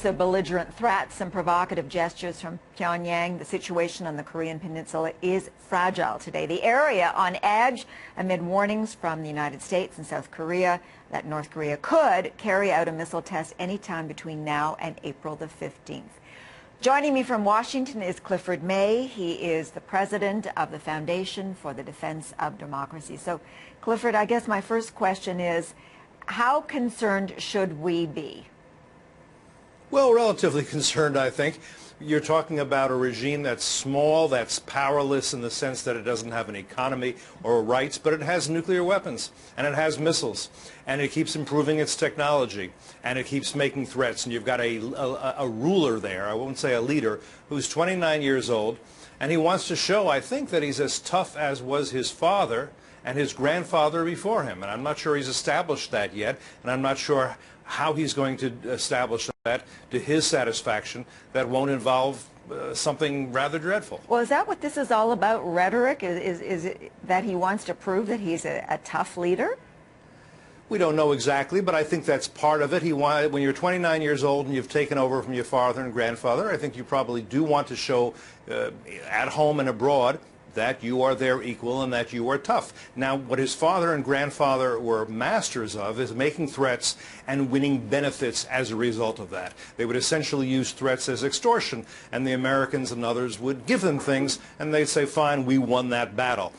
face of belligerent threats and provocative gestures from Pyongyang, the situation on the Korean Peninsula is fragile today. The area on edge amid warnings from the United States and South Korea that North Korea could carry out a missile test anytime between now and April the 15th. Joining me from Washington is Clifford May. He is the president of the Foundation for the Defense of Democracy. So, Clifford, I guess my first question is, how concerned should we be? Well, relatively concerned, I think. You're talking about a regime that's small, that's powerless in the sense that it doesn't have an economy or rights, but it has nuclear weapons, and it has missiles, and it keeps improving its technology, and it keeps making threats. And you've got a ruler there, I won't say a leader, who's 29 years old, and he wants to show, I think, that he's as tough as was his father and his grandfather before him. And I'm not sure he's established that yet, and I'm not sure how he's going to establish that to his satisfaction that won't involve something rather dreadful. Well, is that what this is all about, rhetoric? Is it that he wants to prove that he's a tough leader? We don't know exactly, but I think that's part of it. When you're 29 years old and you've taken over from your father and grandfather, I think you probably do want to show at home and abroad that you are their equal and that you are tough. Now, what his father and grandfather were masters of is making threats and winning benefits as a result of that. They would essentially use threats as extortion, and the Americans and others would give them things, and they'd say, fine, we won that battle.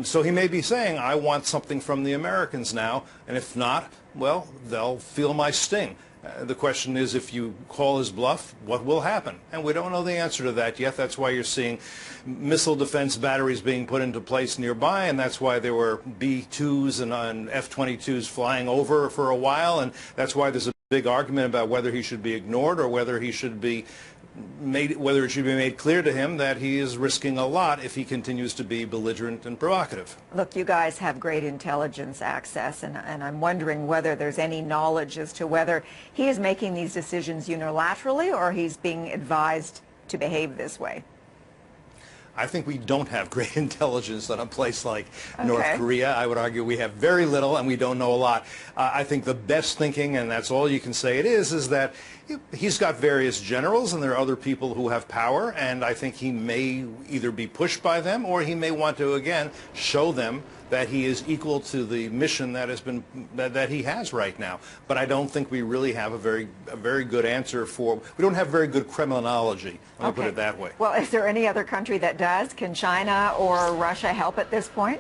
So he may be saying, I want something from the Americans now, and if not, well, they'll feel my sting. The question is, if you call his bluff, what will happen? And we don't know the answer to that yet. That's why you're seeing missile defense batteries being put into place nearby, and that's why there were B-2s and F-22s flying over for a while, and that's why there's a big argument about whether he should be ignored or whether he should be whether it should be made clear to him that he is risking a lot if he continues to be belligerent and provocative. Look, you guys have great intelligence access, and I'm wondering whether there's any knowledge as to whether he is making these decisions unilaterally or he's being advised to behave this way. I think we don't have great intelligence on a place like North Korea. I would argue we have very little and we don't know a lot. I think the best thinking, and that's all you can say it is that he's got various generals and there are other people who have power, and I think he may either be pushed by them or he may want to, again, show them that he is equal to the mission that he has right now. But I don't think we really have a very good answer for. We don't have very good criminology. Let me put it that way. Well, is there any other country that does? Can China or Russia help at this point?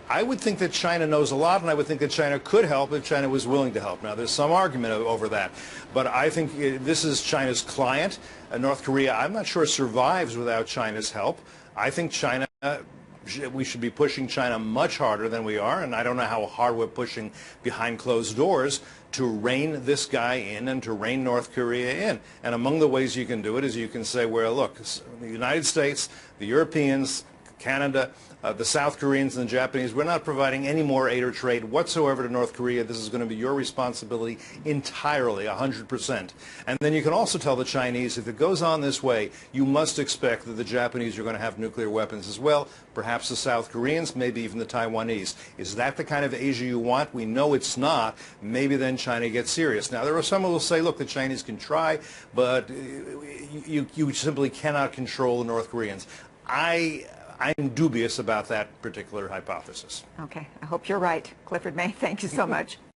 I would think that China knows a lot, and I would think that China could help if China was willing to help. Now, there's some argument over that, but I think this is China's client. North Korea, I'm not sure, survives without China's help. I think China. We should be pushing China much harder than we are, and I don't know how hard we're pushing behind closed doors to rein this guy in and to rein North Korea in. And among the ways you can do it is you can say, well, look, the United States, the Europeans, Canada, the South Koreans and the Japanese, we're not providing any more aid or trade whatsoever to North Korea. This is going to be your responsibility entirely, 100%. And then you can also tell the Chinese, if it goes on this way, you must expect that the Japanese are going to have nuclear weapons as well, perhaps the South Koreans, maybe even the Taiwanese. Is that the kind of Asia you want? We know it's not. Maybe then China gets serious. Now, there are some who will say, look, the Chinese can try, but you simply cannot control the North Koreans. I'm dubious about that particular hypothesis. Okay, I hope you're right. Clifford May, thank you so much.